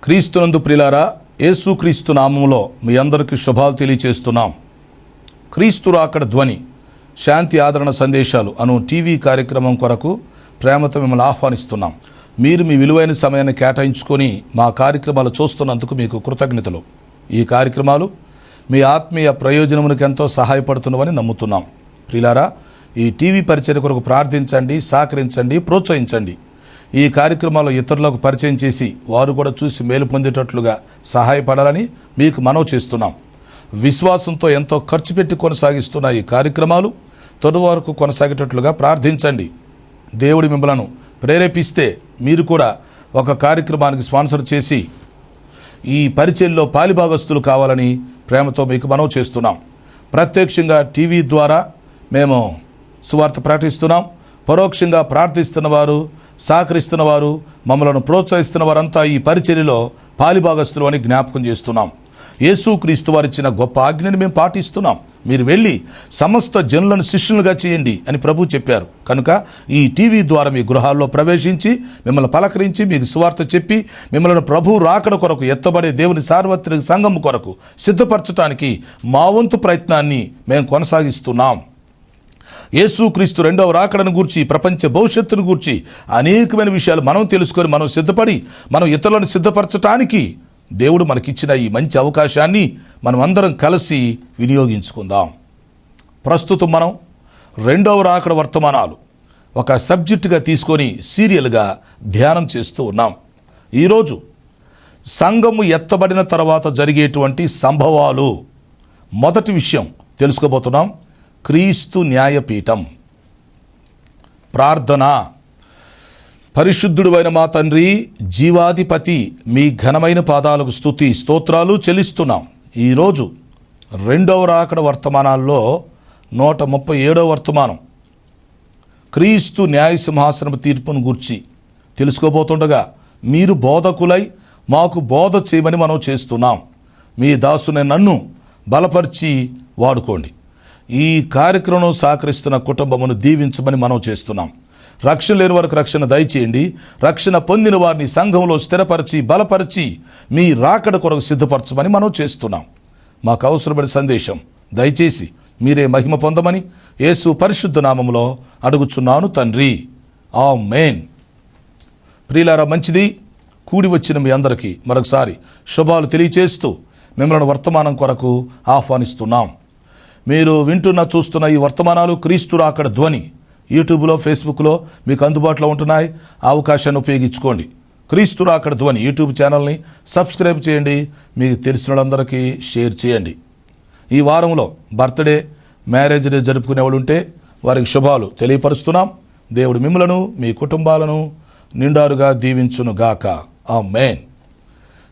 క్రీస్తునందు ప్రియులారా, యేసుక్రీస్తు నామములో మీ అందరికీ శుభాలు తెలియచేస్తున్నాం. క్రీస్తు రాకడ ధ్వని శాంతి ఆదరణ సందేశాలు అను టీవీ కార్యక్రమం కొరకు ప్రేమతో మిమ్మల్ని ఆహ్వానిస్తున్నాం. మీరు మీ విలువైన సమయాన్ని కేటాయించుకొని మా కార్యక్రమాలు చూస్తున్నందుకు మీకు కృతజ్ఞతలు. ఈ కార్యక్రమాలు మీ ఆత్మీయ ప్రయోజనమునికి ఎంతో సహాయపడుతున్నవని నమ్ముతున్నాం. ప్రియులారా, ఈ టీవీ పరిచర్య కొరకు ప్రార్థించండి, సహకరించండి, ప్రోత్సహించండి. ఈ కార్యక్రమాలు ఇతరులకు పరిచయం చేసి వారు కూడా చూసి మేలు పొందేటట్లుగా సహాయపడాలని మీకు మనవి చేస్తున్నాం. విశ్వాసంతో ఎంతో ఖర్చు పెట్టి కొనసాగిస్తున్న ఈ కార్యక్రమాలు తొలి వరకు కొనసాగేటట్లుగా ప్రార్థించండి. దేవుడి మిమ్మలను ప్రేరేపిస్తే మీరు కూడా ఒక కార్యక్రమానికి స్పాన్సర్ చేసి ఈ పరిచర్యలో పాలిభాగస్తులు కావాలని ప్రేమతో మీకు మనవి చేస్తున్నాం. ప్రత్యక్షంగా టీవీ ద్వారా మేము సువార్త ప్రకటిస్తున్నాం. పరోక్షంగా ప్రార్థిస్తున్నవారు, సహకరిస్తున్నవారు, మమ్మలను ప్రోత్సహిస్తున్న వారంతా ఈ పరిచర్యలో పాలిభాగస్తులు అని జ్ఞాపకం చేస్తున్నాం. యేసుక్రీస్తు వారు ఇచ్చిన గొప్ప ఆజ్ఞని మేము పాటిస్తున్నాం. మీరు వెళ్ళి సమస్త జనులను శిష్యులుగా చేయండి అని ప్రభు చెప్పారు. కనుక ఈ టీవీ ద్వారా మీ గృహాల్లో ప్రవేశించి మిమ్మల్ని పలకరించి మీకు సువార్త చెప్పి మిమ్మల్ని ప్రభు రాకడ కొరకు ఎత్తబడే దేవుని సార్వత్రిక సంఘం కొరకు సిద్ధపరచడానికి మా వంతు ప్రయత్నాన్ని మేము కొనసాగిస్తున్నాం. యేసుక్రీస్తు రెండవ రాకడను గూర్చి, ప్రపంచ భవిష్యత్తును గూర్చి అనేకమైన విషయాలు మనం తెలుసుకొని మనం సిద్ధపడి మనం ఇతరులను సిద్ధపరచటానికి దేవుడు మనకిచ్చిన ఈ మంచి అవకాశాన్ని మనం అందరం కలిసి వినియోగించుకుందాం. ప్రస్తుతం మనం రెండవ రాకడ వర్తమానాలు ఒక సబ్జెక్టుగా తీసుకొని సీరియల్గా ధ్యానం చేస్తూ ఉన్నాం. ఈరోజు సంఘము ఎత్తబడిన తర్వాత జరిగేటువంటి సంభవాలు మొదటి విషయం తెలుసుకోబోతున్నాం. క్రీస్తు న్యాయపీఠం. ప్రార్థన. పరిశుద్ధుడు అయిన మా తండ్రి, జీవాధిపతి, మీ ఘనమైన పాదాలకు స్తుతి స్తోత్రాలు చెల్లిస్తున్నాం. ఈరోజు రెండవ రాకడ వర్తమానాల్లో 137వ వర్తమానం క్రీస్తు న్యాయ సింహాసనపు తీర్పును గూర్చి తెలుసుకోబోతుండగా మీరు బోధకులై మాకు బోధ చేయమని మనం చేస్తున్నాం. మీ దాసుని నన్ను బలపరిచి వాడుకోండి. ఈ కార్యక్రమం సహకరిస్తున్న కుటుంబమును దీవించమని మనం చేస్తున్నాం. రక్షణ లేని వారికి రక్షణ దయచేయండి. రక్షణ పొందిన వారిని సంఘంలో స్థిరపరిచి బలపరిచి మీ రాకడ కొరకు సిద్ధపరచమని మనం చేస్తున్నాం. మాకు అవసరమైన సందేశం దయచేసి మీరే మహిమ పొందమని యేసు పరిశుద్ధ నామములో అడుగుచున్నాను తండ్రి, ఆమేన్. ప్రియులారా, మంచిది. కూడి వచ్చిన మీ అందరికీ మరొకసారి శుభాలు తెలియచేస్తూ మిమ్మల్ని వర్తమానం కొరకు ఆహ్వానిస్తున్నాం. మీరు వింటున్న చూస్తున్న ఈ వర్తమానాలు క్రీస్తు రాకడ ధ్వని యూట్యూబ్లో, ఫేస్బుక్లో మీకు అందుబాటులో ఉంటున్నాయి. ఆ అవకాశాన్ని ఉపయోగించుకోండి. క్రీస్తు రాకడ ధ్వని యూట్యూబ్ ఛానల్ని సబ్స్క్రైబ్ చేయండి. మీకు తెలిసిన వాళ్ళందరికీ షేర్ చేయండి. ఈ వారంలో బర్త్డే, మ్యారేజ్ డే జరుపుకునే వాళ్ళు ఉంటే వారికి శుభాలు తెలియపరుస్తున్నాం. దేవుడు మిమ్మలను, మీ కుటుంబాలను నిండారుగా దీవించునుగాక. ఆమేన్.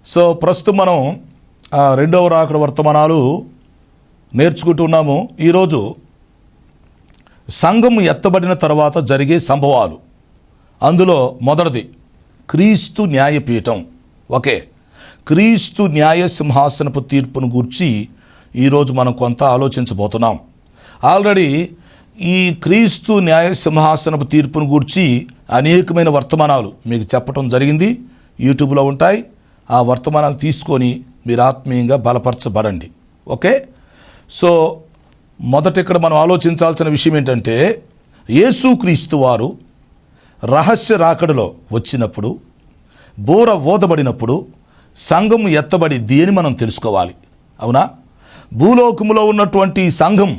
సో ప్రస్తుతం మనం రెండవ రాకడ వర్తమానాలు నేర్చుకుంటున్నాము. ఈరోజు సంఘం ఎత్తబడిన తర్వాత జరిగే సంభవాలు. అందులో మొదటిది క్రీస్తు న్యాయపీఠం. ఓకే, క్రీస్తు న్యాయ సింహాసనపు తీర్పును గూర్చి ఈరోజు మనం కొంత ఆలోచించబోతున్నాం. ఆల్రెడీ ఈ క్రీస్తు న్యాయ సింహాసనపు తీర్పును గూర్చి అనేకమైన వర్తమానాలు మీకు చెప్పడం జరిగింది. యూట్యూబ్లో ఉంటాయి. ఆ వర్తమానాలు తీసుకొని మీరు ఆత్మీయంగా బలపరచబడండి. ఓకే. సో మొదట ఇక్కడ మనం ఆలోచించాల్సిన విషయం ఏంటంటే, యేసుక్రీస్తు వారు రహస్య రాకడలో వచ్చినప్పుడు, బోర ఓదబడినప్పుడు సంఘం ఎత్తబడిద్ది అని మనం తెలుసుకోవాలి. అవునా? భూలోకములో ఉన్నటువంటి సంఘం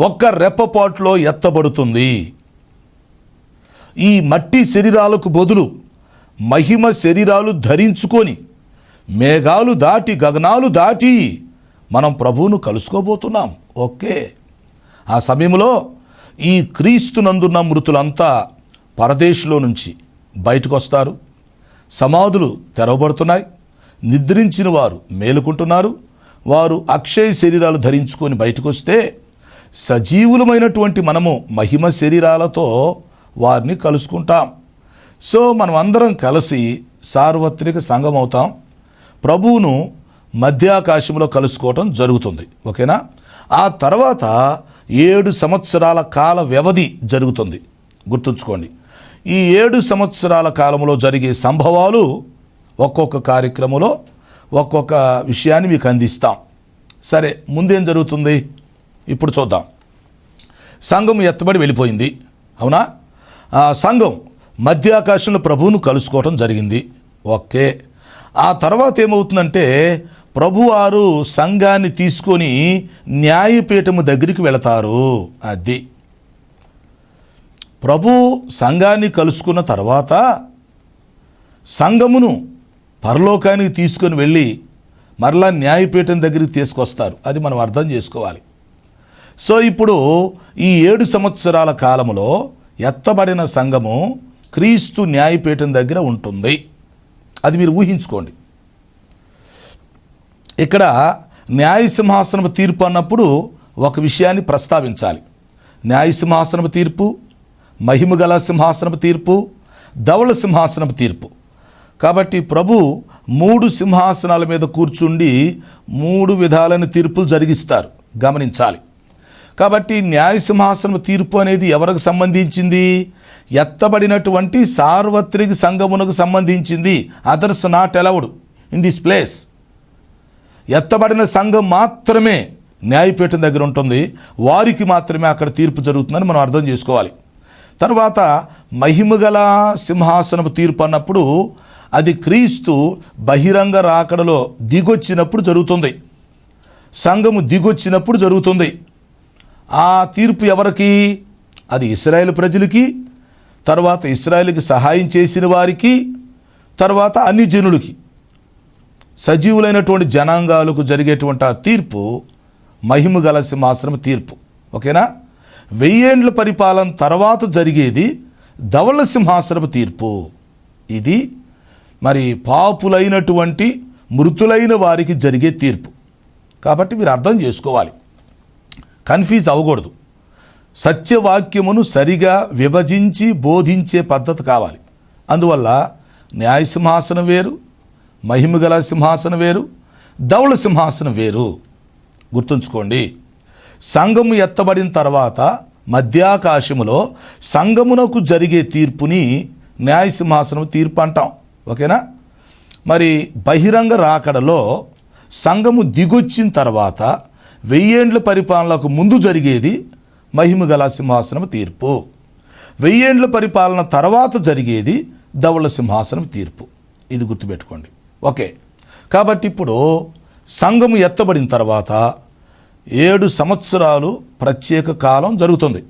ఒక్క రెప్పపాటులో ఎత్తబడుతుంది. ఈ మట్టి శరీరాలకు బదులు మహిమ శరీరాలు ధరించుకొని మేఘాలు దాటి గగనాలు దాటి మనం ప్రభువును కలుసుకోబోతున్నాం. ఓకే. ఆ సమయంలో ఈ క్రీస్తునందున్న మృతులంతా పరదేశంలో నుంచి బయటకు వస్తారు. సమాధులు తెరవబడుతున్నాయి. నిద్రించిన వారు మేలుకుంటున్నారు. వారు అక్షయ శరీరాలు ధరించుకొని బయటకు వస్తే సజీవులమైనటువంటి మనము మహిమ శరీరాలతో వారిని కలుసుకుంటాం. సో మనం అందరం కలిసి సార్వత్రిక సంఘం అవుతాం. ప్రభువును మధ్యాకాశంలో కలుసుకోవటం జరుగుతుంది. ఓకేనా? ఆ తర్వాత 7 సంవత్సరాల కాల వ్యవధి జరుగుతుంది. గుర్తుంచుకోండి, ఈ 7 సంవత్సరాల కాలంలో జరిగే సంభవాలు ఒక్కొక్క కార్యక్రమంలో ఒక్కొక్క విషయాన్ని మీకు అందిస్తాం. సరే, ముందేం జరుగుతుంది ఇప్పుడు చూద్దాం. సంఘం ఎత్తబడి వెళ్ళిపోయింది, అవునా? ఆ సంఘం మధ్యాకాశంలో ప్రభువును కలుసుకోవటం జరిగింది. ఓకే, ఆ తర్వాత ఏమవుతుందంటే ప్రభువారు సంఘాన్ని తీసుకొని న్యాయపీఠము దగ్గరికి వెళతారు. అది ప్రభు సంఘాన్ని కలుసుకున్న తర్వాత సంఘమును పరలోకానికి తీసుకొని వెళ్ళి మరలా న్యాయపీఠం దగ్గరికి తీసుకొస్తారు. అది మనం అర్థం చేసుకోవాలి. సో ఇప్పుడు ఈ 7 సంవత్సరాల కాలంలో ఎత్తబడిన సంఘము క్రీస్తు న్యాయపీఠం దగ్గర ఉంటుంది. అది మీరు ఊహించుకోండి. ఇక్కడ న్యాయసింహాసనపు తీర్పు అన్నప్పుడు ఒక విషయాన్ని ప్రస్తావించాలి. న్యాయసింహాసనపు తీర్పు, మహిమగల సింహాసనపు తీర్పు, ధవళ సింహాసనపు తీర్పు. కాబట్టి ప్రభు 3 సింహాసనాల మీద కూర్చుండి 3 విధాలైన తీర్పులు జరిగిస్తారు, గమనించాలి. కాబట్టి న్యాయసింహాసనపు తీర్పు అనేది ఎవరికి సంబంధించింది? ఎత్తబడినటువంటి సార్వత్రిక సంఘమునకు సంబంధించింది. Others not allowed in this place. ఎత్తబడిన సంఘం మాత్రమే న్యాయపీఠం దగ్గర ఉంటుంది, వారికి మాత్రమే అక్కడ తీర్పు జరుగుతుందని మనం అర్థం చేసుకోవాలి. తర్వాత మహిమగల సింహాసనపు తీర్పు అన్నప్పుడు అది క్రీస్తు బహిరంగ రాకడలో దిగొచ్చినప్పుడు జరుగుతుంది, సంఘము దిగొచ్చినప్పుడు జరుగుతుంది. ఆ తీర్పు ఎవరికి? అది ఇశ్రాయేలు ప్రజలకి, తర్వాత ఇశ్రాయేలుకి సహాయం చేసిన వారికి, తర్వాత అన్ని జనులకి, సజీవులైనటువంటి జనాంగాలకు జరిగేటువంటి ఆ తీర్పు మహిమగల సింహాసనం తీర్పు. ఓకేనా? 1000 ఏండ్ల పరిపాలన తర్వాత జరిగేది ధవళ సింహాసనపు తీర్పు. ఇది మరి పాపులైనటువంటి మృతులైన వారికి జరిగే తీర్పు. కాబట్టి మీరు అర్థం చేసుకోవాలి, కన్ఫ్యూజ్ అవ్వకూడదు. సత్యవాక్యమును సరిగా విభజించి బోధించే పద్ధతి కావాలి. అందువల్ల న్యాయసింహాసనం వేరు, మహిమగల సింహాసనం వేరు, ధవళ సింహాసనం వేరు. గుర్తుంచుకోండి. సంఘము ఎత్తబడిన తర్వాత మధ్యాకాశములో సంఘమునకు జరిగే తీర్పుని న్యాయసింహాసనం తీర్పు అంటాం. ఓకేనా? మరి బహిరంగ రాకడలో సంఘము దిగొచ్చిన తర్వాత 1000 ఏండ్ల పరిపాలనకు ముందు జరిగేది మహిమగల సింహాసనం తీర్పు. 1000 ఏండ్ల పరిపాలన తర్వాత జరిగేది ధవళ సింహాసనం తీర్పు. ఇది గుర్తుపెట్టుకోండి. ఓకే, కాబట్టి ఇప్పుడు సంఘము ఎత్తబడిన తర్వాత 7 సంవత్సరాలు ప్రత్యేక కాలం జరుగుతుంది.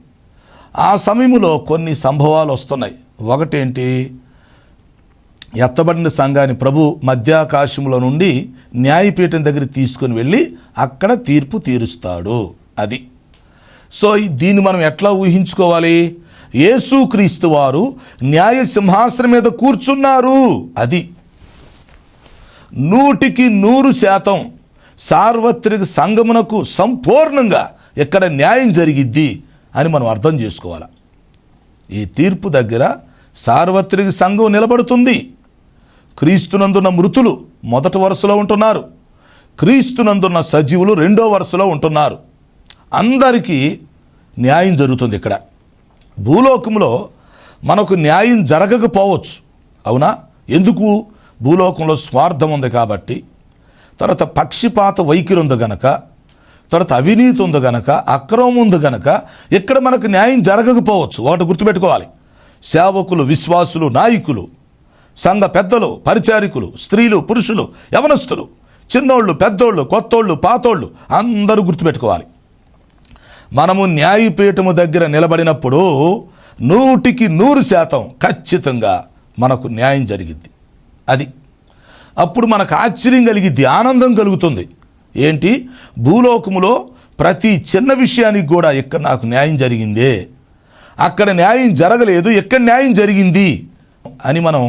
ఆ సమయంలో కొన్ని సంభవాలు వస్తున్నాయి. ఒకటేంటి? ఎత్తబడిన సంఘాన్ని ప్రభు మధ్యాకాశంలో నుండి న్యాయపీఠం దగ్గరికి తీసుకొని వెళ్ళి అక్కడ తీర్పు తీరుస్తాడు. అది. సో దీన్ని మనం ఎట్లా ఊహించుకోవాలి? యేసుక్రీస్తు వారు న్యాయ సింహాసనం మీద కూర్చున్నారు. అది 100% సార్వత్రిక సంఘమునకు సంపూర్ణంగా ఎక్కడ న్యాయం జరిగిద్ది అని మనం అర్థం చేసుకోవాలి. ఈ తీర్పు దగ్గర సార్వత్రిక సంఘం నిలబడుతుంది. క్రీస్తునందున్న మృతులు మొదటి వరుసలో ఉంటున్నారు, క్రీస్తునందున్న సజీవులు 2వ వరుసలో ఉంటున్నారు. అందరికీ న్యాయం జరుగుతుంది. ఇక్కడ భూలోకంలో మనకు న్యాయం జరగకపోవచ్చు, అవునా? ఎందుకు? భూలోకంలో స్వార్థం ఉంది కాబట్టి, తర్వాత పక్షపాత వైఖరి ఉంది గనక, తర్వాత అవినీతి ఉంది గనక, అక్రమం ఉంది గనక ఇక్కడ మనకు న్యాయం జరగకపోవచ్చు. ఒకటి గుర్తుపెట్టుకోవాలి. సేవకులు, విశ్వాసులు, నాయకులు, సంఘ పెద్దలు, పరిచారికులు, స్త్రీలు, పురుషులు, యవనస్తులు, చిన్నోళ్ళు, పెద్దోళ్ళు, కొత్తోళ్ళు, పాతోళ్ళు అందరూ గుర్తుపెట్టుకోవాలి. మనము న్యాయపీఠము దగ్గర నిలబడినప్పుడు 100% ఖచ్చితంగా మనకు న్యాయం జరిగిద్ది. అది అప్పుడు మనకు ఆశ్చర్యం కలిగిద్ది, ఆనందం కలుగుతుంది. ఏంటి? భూలోకములో ప్రతి చిన్న విషయానికి కూడా ఇక్కడ నాకు న్యాయం జరిగిందే, అక్కడ న్యాయం జరగలేదు, ఎక్కడ న్యాయం జరిగింది అని మనం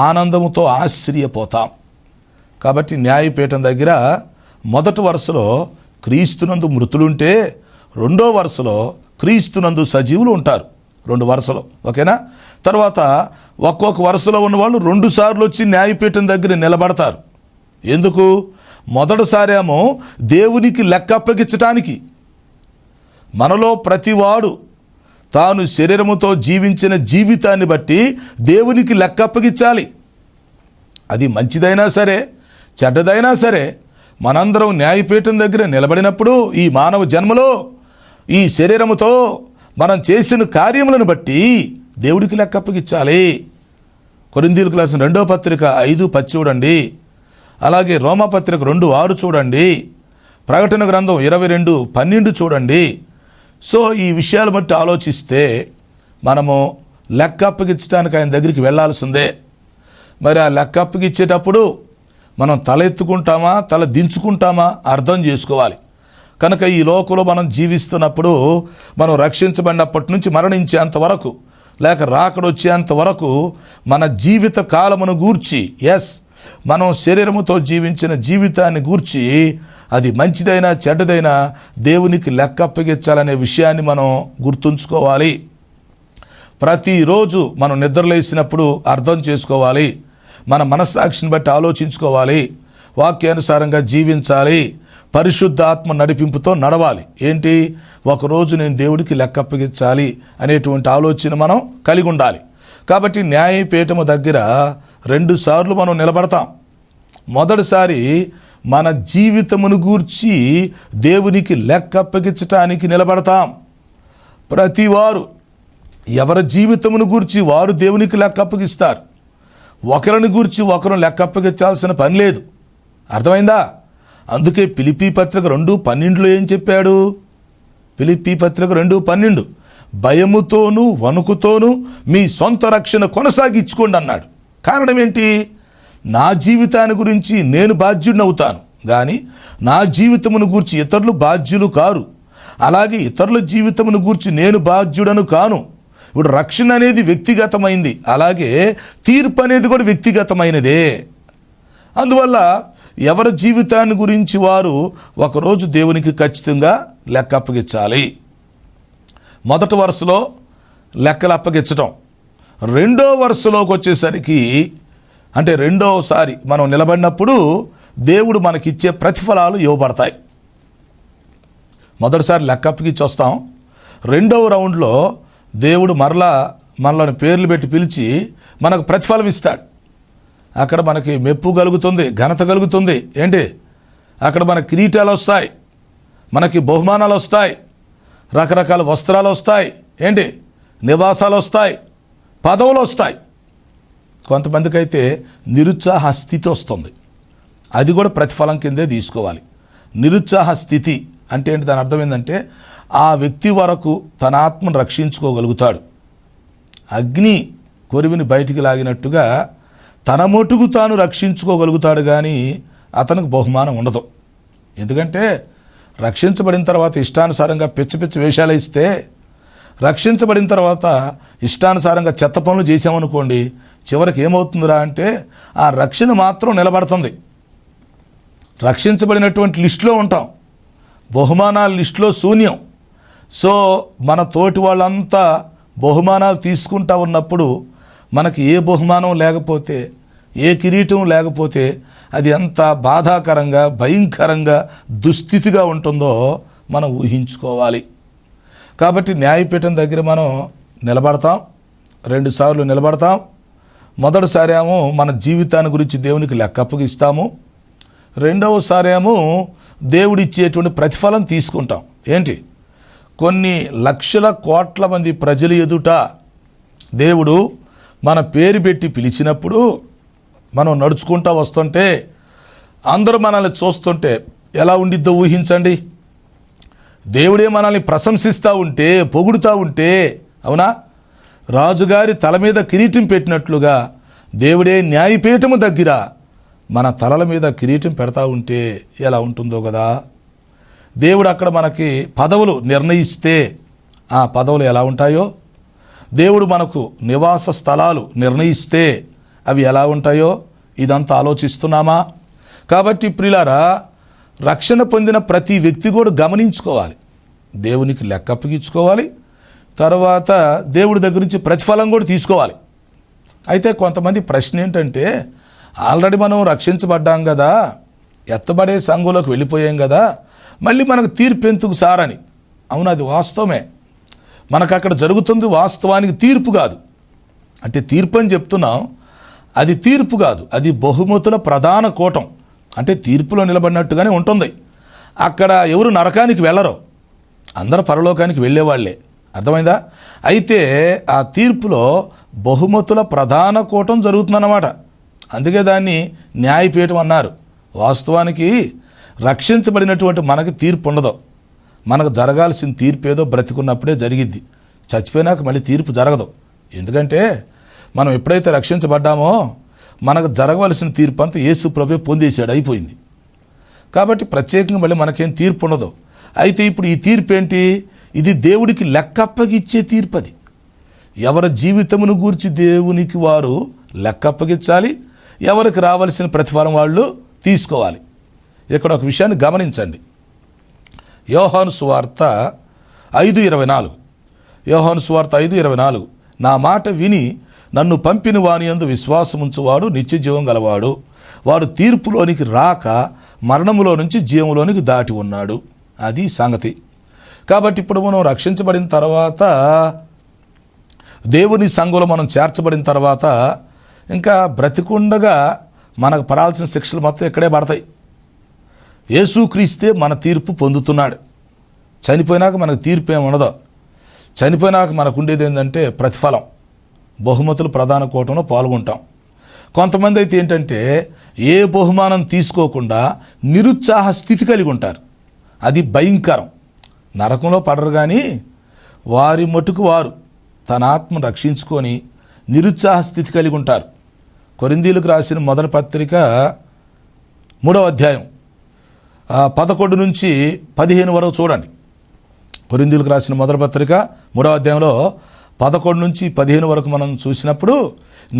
ఆనందంతో ఆశ్చర్యపోతాం. కాబట్టి న్యాయపీఠం దగ్గర మొదటి వరుసలో క్రీస్తునందు మృతులుంటే 2వ వరుసలో క్రీస్తునందు సజీవులు ఉంటారు. 2 వరుసలో. ఓకేనా? తర్వాత ఒక్కొక్క వరుసలో ఉన్నవాళ్ళు 2 సార్లు వచ్చి న్యాయపీఠం దగ్గర నిలబడతారు. ఎందుకు? మొదటిసారేమో దేవునికి లెక్క అప్పగించటానికి. మనలో ప్రతివాడు తాను శరీరముతో జీవించిన జీవితాన్ని బట్టి దేవునికి లెక్క అప్పగించాలి. అది మంచిదైనా సరే చెడ్డదైనా సరే మనందరం న్యాయపీఠం దగ్గర నిలబడినప్పుడు ఈ మానవ జన్మలో ఈ శరీరముతో మనం చేసిన కార్యములను బట్టి దేవుడికి లెక్క అప్పగించాలి. కొరింథీయులకు రాసిన 2వ పత్రిక 5:10 చూడండి. అలాగే రోమాపత్రిక 2:6 చూడండి. ప్రకటన గ్రంథం 22:12 చూడండి. సో ఈ విషయాలు బట్టి ఆలోచిస్తే మనము లెక్క అప్పగించడానికి ఆయన దగ్గరికి వెళ్ళాల్సిందే. మరి ఆ లెక్క అప్పగించేటప్పుడు మనం తల ఎత్తుకుంటామా తల దించుకుంటామా అర్థం చేసుకోవాలి. కనుక ఈ లోకంలో మనం జీవిస్తున్నప్పుడు మనం రక్షించబడినప్పటి నుంచి మరణించేంత వరకు లేక రాకడొచ్చేంత వరకు మన జీవిత కాలమును గూర్చి మనం శరీరముతో జీవించిన జీవితాన్ని గూర్చి అది మంచిదైనా చెడ్డదైనా దేవునికి లెక్క అప్పగించాలనే విషయాన్ని మనం గుర్తుంచుకోవాలి. ప్రతిరోజు మనం నిద్రలేసినప్పుడు అర్థం చేసుకోవాలి. మన మనస్సాక్షిని బట్టి ఆలోచించుకోవాలి. వాక్యానుసారంగా జీవించాలి. పరిశుద్ధ ఆత్మ నడిపింపుతో నడవాలి. ఏంటి, ఒకరోజు నేను దేవుడికి లెక్క అప్పగించాలి అనేటువంటి ఆలోచన మనం కలిగి ఉండాలి. కాబట్టి న్యాయపీఠము దగ్గర 2 సార్లు మనం నిలబడతాం. మొదటిసారి మన జీవితమును గూర్చి దేవునికి లెక్క అప్పగించటానికి నిలబడతాం. ప్రతివారు ఎవరి జీవితమును గూర్చి వారు దేవునికి లెక్క అప్పగిస్తారు. ఒకరిని గూర్చి ఒకరు లెక్క అప్పగించాల్సిన పని లేదు. అర్థమైందా? అందుకే ఫిలిప్పీ పత్రిక 2:12 ఏం చెప్పాడు? ఫిలిప్పీ పత్రిక 2:12 భయముతోనూ వణుకుతోనూ మీ సొంత రక్షణ కొనసాగించుకోండి అన్నాడు. కారణం ఏంటి? నా జీవితాన్ని గురించి నేను బాధ్యుడిని అవుతాను కానీ నా జీవితమును గూర్చి ఇతరులు బాధ్యులు కారు. అలాగే ఇతరుల జీవితమును గూర్చి నేను బాధ్యుడను కాను. ఇప్పుడు రక్షణ అనేది వ్యక్తిగతమైంది, అలాగే తీర్పు అనేది కూడా వ్యక్తిగతమైనదే. అందువల్ల ఎవరి జీవితాన్ని గురించి వారు ఒకరోజు దేవునికి ఖచ్చితంగా లెక్క అప్పగించాలి. మొదటి వరుసలో లెక్కలు అప్పగించటం. 2వ వరుసలోకి వచ్చేసరికి అంటే 2వసారి మనం నిలబడినప్పుడు దేవుడు మనకిచ్చే ప్రతిఫలాలు ఇవ్వబడతాయి. మొదటిసారి లెక్క అప్పగించి వస్తాం. 2వ రౌండ్లో దేవుడు మనల్ని పేర్లు పెట్టి పిలిచి మనకు ప్రతిఫలం ఇస్తాడు. అక్కడ మనకి మెప్పు కలుగుతుంది, ఘనత కలుగుతుంది. ఏంటి, అక్కడ మనకి కిరీటాలు వస్తాయి, మనకి బహుమానాలు వస్తాయి, రకరకాల వస్త్రాలు వస్తాయి, ఏంటి నివాసాలు వస్తాయి, పదవులు వస్తాయి. కొంతమందికి అయితే నిరుత్సాహ స్థితి వస్తుంది. అది కూడా ప్రతిఫలం కిందే తీసుకోవాలి. నిరుత్సాహ స్థితి అంటే ఏంటి? దాని అర్థం ఏంటంటే ఆ వ్యక్తి వరకు తన ఆత్మను రక్షించుకోగలుగుతాడు. అగ్ని కొరివిని బయటికి లాగినట్టుగా తన మటుకు తాను రక్షించుకోగలుగుతాడు కానీ అతనికి బహుమానం ఉండదు. ఎందుకంటే రక్షించబడిన తర్వాత ఇష్టానుసారంగా పిచ్చి వేషాలు ఇస్తే, రక్షించబడిన తర్వాత ఇష్టానుసారంగా చెత్త పనులు చేసామనుకోండి, చివరికి ఏమవుతుందిరా అంటే ఆ రక్షణ మాత్రం నిలబడుతుంది. రక్షించబడినటువంటి లిస్టులో ఉంటాం, బహుమానాల లిస్టులో శూన్యం. సో మన తోటి వాళ్ళంతా బహుమానాలు తీసుకుంటా ఉన్నప్పుడు మనకి ఏ బహుమానం లేకపోతే, ఏ కిరీటం లేకపోతే అది ఎంత బాధాకరంగా భయంకరంగా దుస్థితిగా ఉంటుందో మనం ఊహించుకోవాలి. కాబట్టి న్యాయపీఠం దగ్గర మనం నిలబడతాం. 2 సార్లు నిలబడతాం. మొదటిసారి ఏమో మన జీవితాన్ని గురించి దేవునికి లెక్క అప్పగిస్తాము. 2వసారి ఏమో దేవుడిచ్చేటువంటి ప్రతిఫలం తీసుకుంటాం. ఏంటి, కొన్ని లక్షల కోట్ల మంది ప్రజలు ఎదుట దేవుడు మన పేరు పెట్టి పిలిచినప్పుడు మనం నడుచుకుంటూ వస్తుంటే అందరూ మనల్ని చూస్తుంటే ఎలా ఉండిద్దో ఊహించండి. దేవుడే మనల్ని ప్రశంసిస్తూ ఉంటే, పొగుడుతూ ఉంటే, అవునా, రాజుగారి తల మీద కిరీటం పెట్టినట్లుగా దేవుడే న్యాయపీఠము దగ్గర మన తలల మీద కిరీటం పెడతా ఉంటే ఎలా ఉంటుందో కదా. దేవుడు అక్కడ మనకి పదవులు నిర్ణయిస్తే ఆ పదవులు ఎలా ఉంటాయో, దేవుడు మనకు నివాస స్థలాలు నిర్ణయిస్తే అవి ఎలా ఉంటాయో ఇదంతా ఆలోచిస్తున్నామా? కాబట్టి ప్రియులారా, రక్షణ పొందిన ప్రతి వ్యక్తి కూడా గమనించుకోవాలి, దేవునికి లెక్క అప్పగించుకోవాలి, తర్వాత దేవుడి దగ్గర నుంచి ప్రతిఫలం కూడా తీసుకోవాలి. అయితే కొంతమంది ప్రశ్న ఏంటంటే, ఆల్రెడీ మనం రక్షించబడ్డాం కదా, ఎత్తబడే సంఘంలోకి వెళ్ళిపోయాం కదా, మళ్ళీ మనకు తీర్పు ఎందుకు సార్ అని. అవును, అది వాస్తవమే. మనకు అక్కడ జరుగుతుంది వాస్తవానికి తీర్పు కాదు. అంటే తీర్పు అని చెప్తున్నాం, అది తీర్పు కాదు, అది బహుమతుల ప్రధాన కూటం. అంటే తీర్పులో నిలబడినట్టుగానే ఉంటుంది. అక్కడ ఎవరు నరకానికి వెళ్ళరు, అందరూ పరలోకానికి వెళ్ళేవాళ్లే. అర్థమైందా? అయితే ఆ తీర్పులో బహుమతుల ప్రధాన కూటం జరుగుతుందన్నమాట. అందుకే దాన్ని న్యాయపీఠం అన్నారు. వాస్తవానికి రక్షించబడినటువంటి మనకి తీర్పు ఉండదు. మనకు జరగాల్సిన తీర్పు ఏదో బ్రతికున్నప్పుడే జరిగిద్ది, చచ్చిపోయినాక మళ్ళీ తీర్పు జరగదు. ఎందుకంటే మనం ఎప్పుడైతే రక్షించబడ్డామో మనకు జరగవలసిన తీర్పు అంతా యేసు ప్రభువే పొందేశాడు, అయిపోయింది. కాబట్టి ప్రత్యేకంగా మళ్ళీ మనకేం తీర్పు ఉండదు. అయితే ఇప్పుడు ఈ తీర్పు ఏంటి? ఇది దేవుడికి లెక్కప్పగిచ్చే తీర్పు. అది ఎవరి జీవితమును గూర్చి దేవునికి వారు లెక్కప్పగించాలి, ఎవరికి రావాల్సిన ప్రతిఫలం వాళ్ళు తీసుకోవాలి. ఇక్కడ ఒక విషయాన్ని గమనించండి. యోహాను సువార్త 5:24, యోహాను సువార్త 5:24, నా మాట విని నన్ను పంపిన వాని యందు విశ్వాసముంచువాడు నిత్యజీవం గలవాడు, వాడు తీర్పులోనికి రాక మరణములో నుంచి జీవములోనికి దాటి ఉన్నాడు. అది సంగతి. కాబట్టి ఇప్పుడు మనం రక్షించబడిన తర్వాత, దేవుని సంఘంలో మనం చేర్చబడిన తర్వాత, ఇంకా బ్రతికుండగా మనకు పడాల్సిన శిక్షలు మొత్తం ఇక్కడే పడతాయి. యేసుక్రీస్తే మన తీర్పు పొందుతున్నాడు. చనిపోయినాక మనకు తీర్పు ఏమి ఉండదు. చనిపోయినాక మనకు ఉండేది ఏంటంటే ప్రతిఫలం, బహుమతులు ప్రధాన కూటంలో పాల్గొంటాం. కొంతమంది అయితే ఏంటంటే ఏ బహుమానం తీసుకోకుండా నిరుత్సాహ స్థితి కలిగి ఉంటారు. అది భయంకరం. నరకంలో పడరు, కానీ వారి మటుకు వారు తన ఆత్మను రక్షించుకొని నిరుత్సాహ స్థితి కలిగి ఉంటారు. కొరింథీయులకు రాసిన మొదటి పత్రిక 3వ అధ్యాయం 11 నుంచి 15 వరకు చూడండి. కొరింథీయులకు రాసిన మొదటి పత్రిక 3వ అధ్యాయంలో 11 నుంచి 15 వరకు మనం చూసినప్పుడు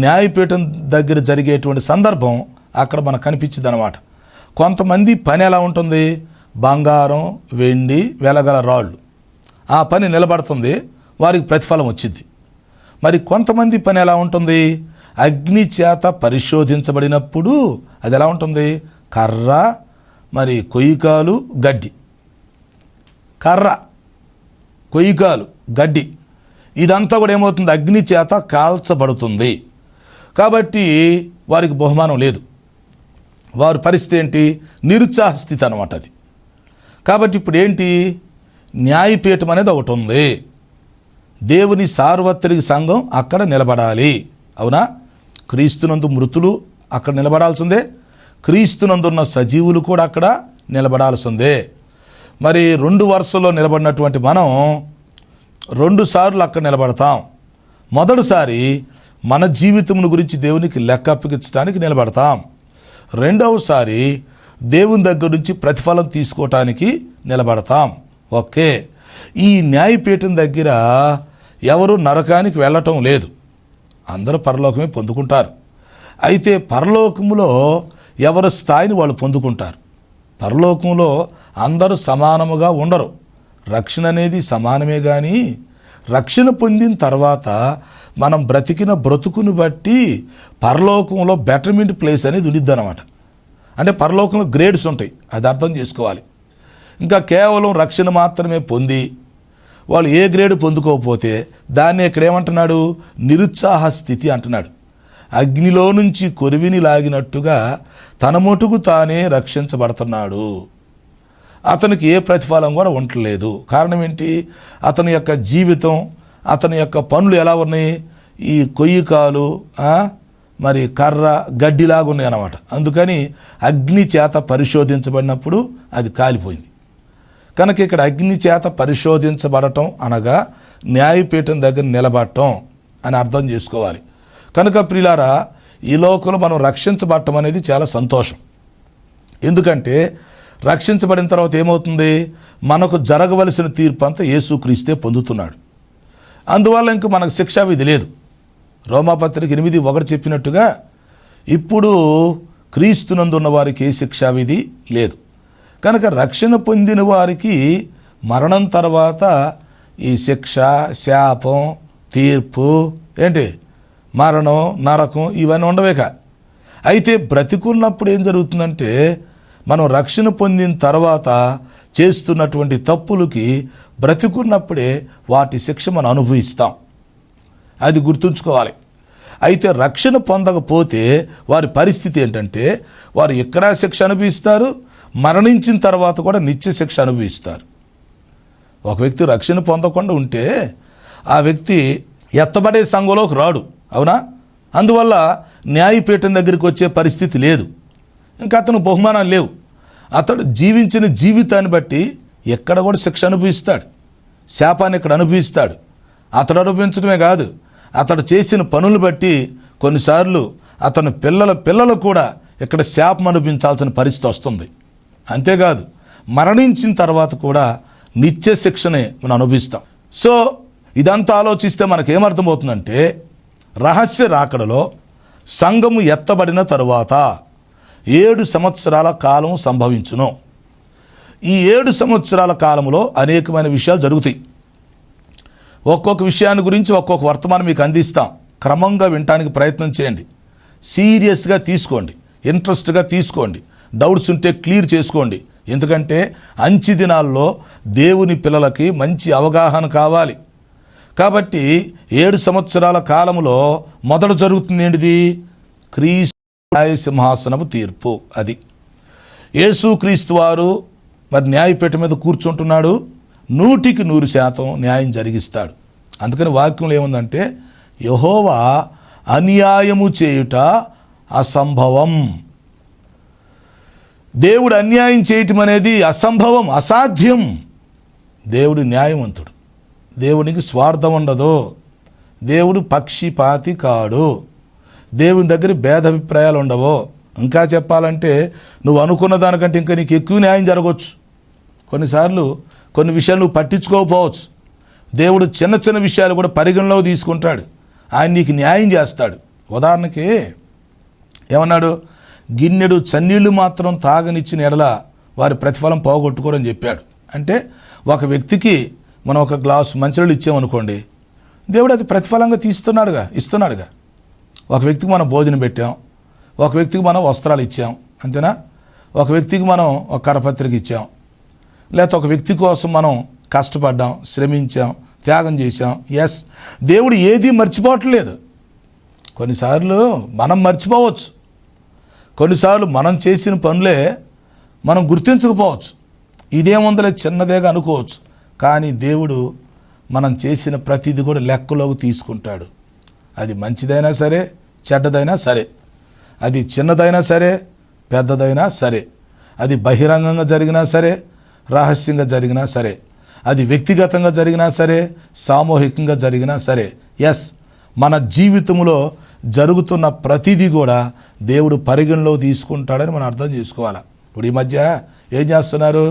న్యాయపీఠం దగ్గర జరిగేటువంటి సందర్భం అక్కడ మనకు కనిపించింది అన్నమాట. కొంతమంది పని ఎలా ఉంటుంది? బంగారం, వెండి, వెలగల రాళ్ళు, ఆ పని నిలబడుతుంది, వారికి ప్రతిఫలం వచ్చింది. మరి కొంతమంది పని ఎలా ఉంటుంది? అగ్ని చేత పరిశోధించబడినప్పుడు అది ఎలా ఉంటుంది? కర్ర, మరి కొయ్యకాలు, గడ్డి. కర్ర, కొయ్యకాలు, గడ్డి, ఇదంతా కూడా ఏమవుతుంది? అగ్ని చేత కాల్చబడుతుంది. కాబట్టి వారికి బహుమానం లేదు. వారి పరిస్థితి ఏంటి? నిరుత్సాహ స్థితి అన్నమాట అది. కాబట్టి ఇప్పుడు ఏంటి? న్యాయపీఠం అనేది ఒకటి ఉంది. దేవుని సార్వత్రిక సంఘం అక్కడ నిలబడాలి. అవునా? క్రీస్తునందు మృతులు అక్కడ నిలబడాల్సిందే, క్రీస్తునందున్న సజీవులు కూడా అక్కడ నిలబడాల్సిందే. మరి 2 వరుసలో నిలబడినటువంటి మనం 2 సార్లు అక్కడ నిలబడతాం. మొదటిసారి మన జీవితమును గురించి దేవునికి లెక్క అప్పగించడానికి నిలబడతాం. రెండవసారి దేవుని దగ్గర నుంచి ప్రతిఫలం తీసుకోవటానికి నిలబడతాం. ఓకే, ఈ న్యాయపీఠం దగ్గర ఎవరు నరకానికి వెళ్ళటం లేదు, అందరూ పరలోకమే పొందుకుంటారు. అయితే పరలోకములో ఎవరి స్థాయిని వాళ్ళు పొందుకుంటారు. పరలోకంలో అందరూ సమానముగా ఉండరు. రక్షణ అనేది సమానమే, కానీ రక్షణ పొందిన తర్వాత మనం బ్రతికిన బ్రతుకును బట్టి పరలోకంలో బెటర్మెంట్ ప్లేస్ అనేది ఉండిద్ది అనమాట. అంటే పరలోకంలో గ్రేడ్స్ ఉంటాయి, అది అర్థం చేసుకోవాలి. ఇంకా కేవలం రక్షణ మాత్రమే పొంది వాళ్ళు ఏ గ్రేడ్ పొందుకోకపోతే దాన్ని ఇక్కడ ఏమంటున్నాడు? నిరుత్సాహ స్థితి అంటున్నాడు. అగ్నిలో నుంచి కొరివిని లాగినట్టుగా తన మటుకు తానే రక్షించబడుతున్నాడు. అతనికి ఏ ప్రతిఫలం కూడా ఉండలేదు. కారణం ఏంటి? అతని యొక్క జీవితం, అతని యొక్క పనులు ఎలా ఉన్నాయి? ఈ కొయ్యకాలు, మరి కర్ర, గడ్డిలాగా ఉన్నాయి అన్నమాట. అందుకని అగ్ని చేత పరిశోధించబడినప్పుడు అది కాలిపోయింది. కనుక ఇక్కడ అగ్ని చేత పరిశోధించబడటం అనగా న్యాయపీఠం దగ్గర నిలబడటం అని అర్థం చేసుకోవాలి. కనుక ప్రియులారా, ఈ లోకంలో మనం రక్షించబడటం అనేది చాలా సంతోషం. ఎందుకంటే రక్షించబడిన తర్వాత ఏమవుతుంది? మనకు జరగవలసిన తీర్పు అంతా యేసుక్రీస్తే పొందుతున్నాడు. అందువల్ల ఇంక మనకు శిక్షా విధి లేదు. రోమాపత్రిక 8:1 చెప్పినట్టుగా ఇప్పుడు క్రీస్తునందున్న వారికి ఏ శిక్షా విధి లేదు. కనుక రక్షణ పొందిన వారికి మరణం తర్వాత ఈ శిక్ష, శాపం, తీర్పు, ఏంటి మరణం, నరకం ఇవన్నీ ఉండవేక. అయితే బ్రతికున్నప్పుడు ఏం జరుగుతుందంటే మనం రక్షణ పొందిన తర్వాత చేస్తున్నటువంటి తప్పులకి బ్రతికున్నప్పుడే వాటి శిక్ష మనం అనుభవిస్తాం. అది గుర్తుంచుకోవాలి. అయితే రక్షణ పొందకపోతే వారి పరిస్థితి ఏంటంటే వారు ఇక్కడ శిక్ష అనుభవిస్తారు, మరణించిన తర్వాత కూడా నిత్య శిక్ష అనుభవిస్తారు. ఒక వ్యక్తి రక్షణ పొందకుండా ఉంటే ఆ వ్యక్తి ఎత్తబడే సంఘంలోకి రాడు, అవునా? అందువల్ల న్యాయపీఠం దగ్గరికి వచ్చే పరిస్థితి లేదు. ఇంకా అతను బహుమానాలు లేవు. అతడు జీవించిన జీవితాన్ని బట్టి ఎక్కడ కూడా శిక్ష అనుభవిస్తాడు, శాపాన్ని ఇక్కడ అనుభవిస్తాడు. అతడు అనుభవించడమే కాదు, అతడు చేసిన పనులు బట్టి కొన్నిసార్లు అతని పిల్లలు కూడా ఇక్కడ శాపం అనుభవించాల్సిన పరిస్థితి వస్తుంది. అంతేకాదు మరణించిన తర్వాత కూడా నిత్య శిక్షనే మనం అనుభవిస్తాం. సో ఇదంతా ఆలోచిస్తే మనకేమర్థమవుతుందంటే రహస్య రాకడలో సంఘము ఎత్తబడిన తరువాత 7 సంవత్సరాల కాలం సంభవించును. ఈ 7 సంవత్సరాల కాలంలో అనేకమైన విషయాలు జరుగుతాయి. ఒక్కొక్క విషయాన్ని గురించి ఒక్కొక్క వర్తమానం మీకు అందిస్తాం. క్రమంగా వినటానికి ప్రయత్నం చేయండి, సీరియస్గా తీసుకోండి, ఇంట్రెస్ట్గా తీసుకోండి, డౌట్స్ ఉంటే క్లియర్ చేసుకోండి. ఎందుకంటే అంచె దినాల్లో దేవుని పిల్లలకి మంచి అవగాహన కావాలి. కాబట్టి 7 సంవత్సరాల కాలంలో మొదట జరుగుతుంది ఏంటిది? క్రీస్తు న్యాయసింహాసనపు తీర్పు. అది యేసుక్రీస్తు వారు మరి న్యాయపీఠం మీద కూర్చుంటున్నాడు, 100% న్యాయం జరిగిస్తాడు. అందుకని వాక్యంలో ఏముందంటే యెహోవా అన్యాయము చేయుట అసంభవం. దేవుడు అన్యాయం చేయటం అనేది అసంభవం, అసాధ్యం. దేవుడు న్యాయవంతుడు, దేవునికి స్వార్థం ఉండదు, దేవుడు పక్షిపాతి కాడు, దేవుని దగ్గర భేదాభిప్రాయాలు ఉండవు. ఇంకా చెప్పాలంటే నువ్వు అనుకున్న దానికంటే ఇంకా నీకు ఎక్కువ న్యాయం జరగవచ్చు. కొన్నిసార్లు కొన్ని విషయాలు నువ్వు పట్టించుకోకపోవచ్చు. దేవుడు చిన్న చిన్న విషయాలు కూడా పరిగణలో తీసుకుంటాడు, ఆయన నీకు న్యాయం చేస్తాడు. ఉదాహరణకి ఏమన్నాడు? గిన్నెడు చన్నీళ్లు మాత్రం తాగనిచ్చిన ఎడల వారి ప్రతిఫలం పోగొట్టుకోరని చెప్పాడు. అంటే ఒక వ్యక్తికి మనం ఒక గ్లాసు మంచినీళ్ళు ఇచ్చామనుకోండి, దేవుడు అది ప్రతిఫలంగా ఇస్తున్నాడుగా. ఒక వ్యక్తికి మనం భోజనం పెట్టాం, ఒక వ్యక్తికి మనం వస్త్రాలు ఇచ్చాం, అంతేనా? ఒక వ్యక్తికి మనం ఒక కరపత్రిక ఇచ్చాం, లేకపోతే ఒక వ్యక్తి కోసం మనం కష్టపడ్డాం, శ్రమించాం, త్యాగం చేశాం. ఎస్, దేవుడు ఏది మర్చిపోవట్లేదు. కొన్నిసార్లు మనం మర్చిపోవచ్చు, కొన్నిసార్లు మనం చేసిన పనులే మనం గుర్తించకపోవచ్చు. ఇదేముందలే చిన్నదేగా అనుకోవచ్చు. కానీ దేవుడు మనం చేసిన ప్రతిదీ కూడా లెక్కలోకి తీసుకుంటాడు. అది మంచిదైనా సరే, చెడ్డదైనా సరే, అది చిన్నదైనా సరే, పెద్దదైనా సరే, అది బహిరంగంగా జరిగినా సరే, రహస్యంగా జరిగినా సరే, అది వ్యక్తిగతంగా జరిగినా సరే, సామూహికంగా జరిగినా సరే. ఎస్, మన జీవితంలో జరుగుతున్న ప్రతిదీ కూడా దేవుడు పరిగణలో తీసుకుంటాడని మనం అర్థం చేసుకోవాలి. ఇప్పుడు ఈ మధ్య ఏం చేస్తున్నారు?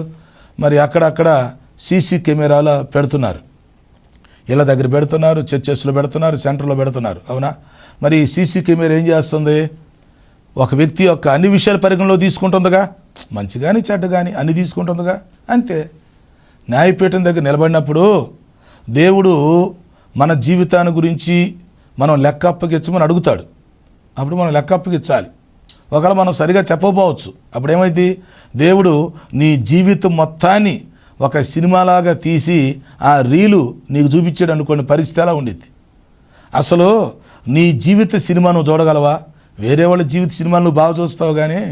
మరి అక్కడక్కడ సీసీ కెమెరాలు పెడుతున్నారు, ఇళ్ళ దగ్గర పెడుతున్నారు, చర్చెస్లో పెడుతున్నారు, సెంటర్లో పెడుతున్నారు, అవునా? మరి సీసీ కెమెరా ఏం చేస్తుంది? ఒక వ్యక్తి యొక్క అన్ని విషయాలు పరిగణలో తీసుకుంటుందిగా, మంచి కానీ చెడ్డ కానీ అన్ని తీసుకుంటుందిగా. అంతే. న్యాయపీఠం దగ్గర నిలబడినప్పుడు దేవుడు మన జీవితాన్ని గురించి మనం లెక్క అప్పగించమని అడుగుతాడు. అప్పుడు మనం లెక్క అప్పగించాలి. ఒకవేళ మనం సరిగా చెప్పకపోవచ్చు, అప్పుడు ఏమైంది? దేవుడు నీ జీవితం మొత్తాన్ని ఒక సినిమాలాగా తీసి ఆ రీలు నీకు చూపించాడు అనుకోని పరిస్థితి ఎలా ఉండిద్ది? అసలు నీ జీవిత సినిమా నువ్వు చూడగలవా? వేరే వాళ్ళ జీవిత సినిమాలు నువ్వు బాగా చూస్తావు, కానీ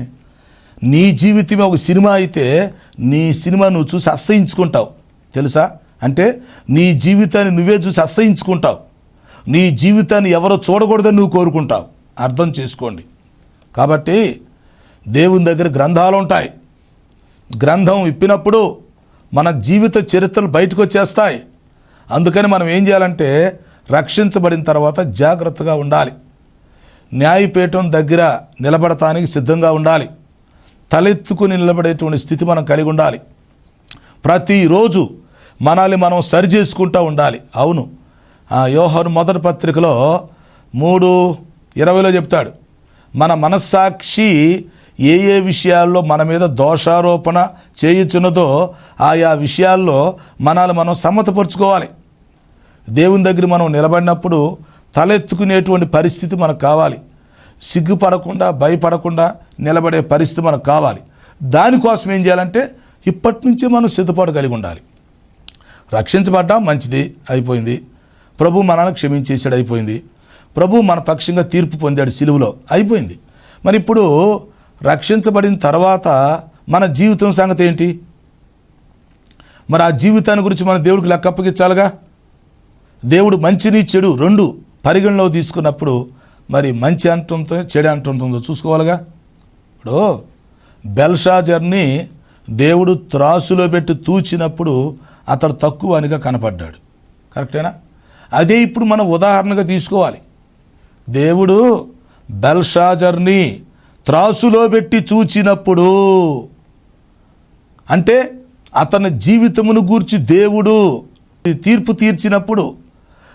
నీ జీవితమే ఒక సినిమా అయితే నీ సినిమా నువ్వు చూసి అసహించుకుంటావు, తెలుసా? అంటే నీ జీవితాన్ని నువ్వే చూసి అసహించుకుంటావు, నీ జీవితాన్ని ఎవరో చూడకూడదని నువ్వు కోరుకుంటావు. అర్థం చేసుకోండి. కాబట్టి దేవుని దగ్గర గ్రంథాలు ఉంటాయి. గ్రంథం విప్పినప్పుడు మన జీవిత చరిత్రలు బయటకు వచ్చేస్తాయి. అందుకని మనం ఏం చేయాలంటే రక్షించబడిన తర్వాత జాగ్రత్తగా ఉండాలి. న్యాయపీఠం దగ్గర నిలబడటానికి సిద్ధంగా ఉండాలి. తలెత్తుకుని నిలబడేటువంటి స్థితి మనం కలిగి ఉండాలి. ప్రతిరోజు మనల్ని మనం సరి చేసుకుంటూ ఉండాలి. అవును, యోహాను మొదటి పత్రికలో 3:20 చెప్తాడు, మన మనస్సాక్షి ఏ విషయాల్లో మన మీద దోషారోపణ చేయుచున్నదో ఆయా విషయాల్లో మనల్ని మనం సమ్మతపరుచుకోవాలి. దేవుని దగ్గర మనం నిలబడినప్పుడు తలెత్తుకునేటువంటి పరిస్థితి మనకు కావాలి. సిగ్గుపడకుండా, భయపడకుండా నిలబడే పరిస్థితి మనకు కావాలి. దానికోసం ఏం చేయాలంటే ఇప్పటి నుంచే మనం సిద్ధపాటు కలిగి ఉండాలి. రక్షించబడ్డా మంచిది, అయిపోయింది. ప్రభు మనల్ని క్షమించేసాడు, అయిపోయింది. ప్రభు మన పక్షంగా తీర్పు పొందాడు సిలువలో, అయిపోయింది. మరి ఇప్పుడు రక్షించబడిన తర్వాత మన జీవితం సంగతి ఏంటి? మరి ఆ జీవితాన్ని గురించి మన దేవుడికి లెక్క అప్పగించాలిగా. దేవుడు మంచిని చెడు రెండు పరిగణలో తీసుకున్నప్పుడు మరి మంచి అంటుందో చెడు అంటుంటుందో చూసుకోవాలిగా. ఇప్పుడు బెల్షాజర్ని దేవుడు త్రాసులో పెట్టి తూచినప్పుడు అతడు తక్కువ అనిగా కనపడ్డాడు, కరెక్టేనా? అదే ఇప్పుడు మనం ఉదాహరణగా తీసుకోవాలి. దేవుడు బెల్షాజర్ని త్రాసులో పెట్టి చూచినప్పుడు అంటే అతని జీవితమును గూర్చి దేవుడు తీర్పు తీర్చినప్పుడు,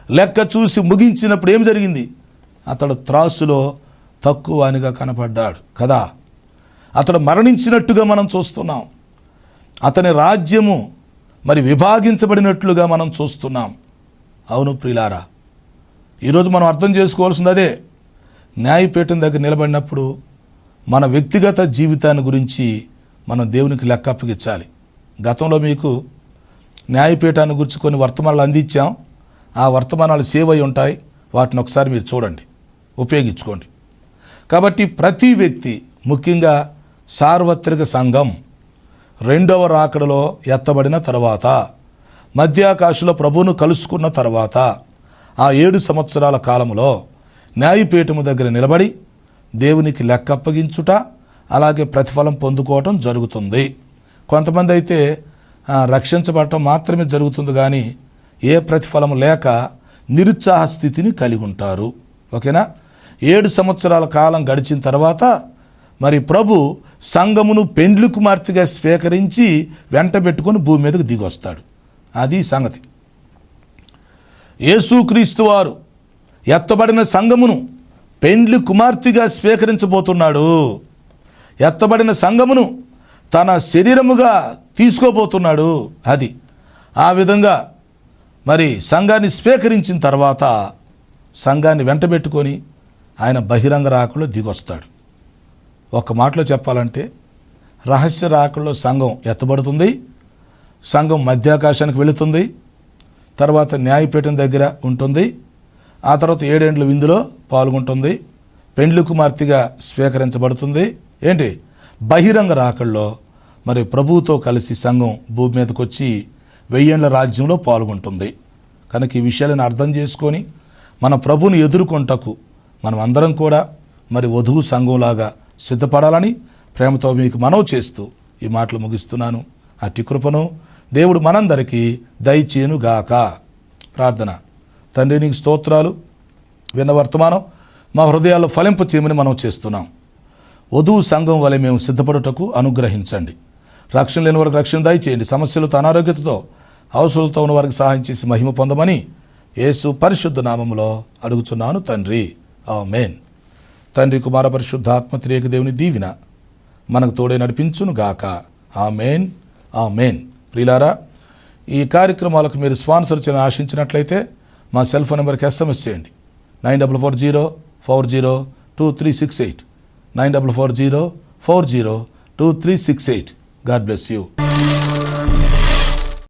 లెక్క చూసి ముగించినప్పుడు ఏం జరిగింది? అతడు త్రాసులో తక్కువ అనిగా కనపడ్డాడు కదా. అతడు మరణించినట్టుగా మనం చూస్తున్నాం. అతని రాజ్యము మరి విభాగించబడినట్లుగా మనం చూస్తున్నాం. అవును ప్రియులారా, ఈరోజు మనం అర్థం చేసుకోవాల్సింది అదే. న్యాయపీఠం దగ్గర నిలబడినప్పుడు మన వ్యక్తిగత జీవితాన్ని గురించి మనం దేవునికి లెక్క అప్పగించాలి. గతంలో మీకు న్యాయపీఠాన్ని గురించి కొన్ని వర్తమానాలు అందించాం. ఆ వర్తమానాలు సేవ్ అయి ఉంటాయి, వాటిని ఒకసారి మీరు చూడండి, ఉపయోగించుకోండి. కాబట్టి ప్రతి వ్యక్తి, ముఖ్యంగా సార్వత్రిక సంఘం రెండవ రాకడలో ఎత్తబడిన తర్వాత, మధ్యాకాశంలో ప్రభువును కలుసుకున్న తర్వాత, ఆ 7 సంవత్సరాల కాలంలో న్యాయపీఠము దగ్గర నిలబడి దేవునికి లెక్క అప్పగించుట, అలాగే ప్రతిఫలం పొందుకోవటం జరుగుతుంది. కొంతమంది అయితే రక్షించబడటం మాత్రమే జరుగుతుంది, కానీ ఏ ప్రతిఫలం లేక నిరుత్సాహ స్థితిని కలిగి ఉంటారు. ఓకేనా? 7 సంవత్సరాల కాలం గడిచిన తర్వాత మరి ప్రభు సంఘమును పెండ్లి కుమార్తెగా స్వీకరించి వెంట పెట్టుకొని భూమి మీదకు దిగొస్తాడు. అది సంగతి. యేసుక్రీస్తు వారు ఎత్తబడిన సంఘమును పెండ్లి కుమార్తెగా స్వీకరించబోతున్నాడు. ఎత్తబడిన సంఘమును తన శరీరముగా తీసుకోబోతున్నాడు. అది ఆ విధంగా మరి సంఘాన్ని స్వీకరించిన తర్వాత సంఘాన్ని వెంటబెట్టుకొని ఆయన బహిరంగ రాకలో దిగొస్తాడు. ఒక మాటలో చెప్పాలంటే రహస్య రాకల్లో సంఘం ఎత్తబడుతుంది, సంఘం మధ్యాకాశానికి వెళుతుంది, తర్వాత న్యాయపీఠం దగ్గర ఉంటుంది, ఆ తర్వాత 7 ఏండ్ల విందులో పాల్గొంటుంది, పెండ్లి కుమార్తెగా స్వీకరించబడుతుంది. ఏంటి? బహిరంగ రాకల్లో మరి ప్రభువుతో కలిసి సంఘం భూమి మీదకి వచ్చి 1000 ఏండ్ల రాజ్యంలో పాల్గొంటుంది. కనుక ఈ విషయాలను అర్థం చేసుకొని మన ప్రభుని ఎదుర్కొంటకు మనం అందరం కూడా మరి వధువు సంఘంలాగా సిద్ధపడాలని ప్రేమతో మీకు మనవి చేస్తూ ఈ మాటలు ముగిస్తున్నాను. అట్టి కృపను దేవుడు మనందరికీ దయచేయునుగాక. ప్రార్థన. తండ్రి, నీకు స్తోత్రాలు. విన్న వర్తమానం మా హృదయాల్లో ఫలింప చేయమని మనం చేస్తున్నాం. వధువు సంఘం వలె మేము సిద్ధపడుటకు అనుగ్రహించండి. రక్షణ లేని వారికి రక్షణ దయచేయండి. సమస్యలతో, అనారోగ్యతతో, అవసరాలతో ఉన్న వారికి సహాయం చేసి మహిమ పొందమని యేసు పరిశుద్ధ నామములో అడుగుచున్నాను తండ్రి. ఆమేన్. తండ్రి, కుమార, పరిశుద్ధాత్మ త్రియేక దేవుని దీవెన మనకు తోడే నడిపించును గాక. ఆమేన్, ఆమేన్. ప్రియులారా, ఈ కార్యక్రమాలకు మీరు స్పాన్సర్ చేయని ఆశించినట్లయితే మా సెల్ ఫోన్ నెంబర్కి SMS చేయండి. 9440402368 9440402368. God bless you.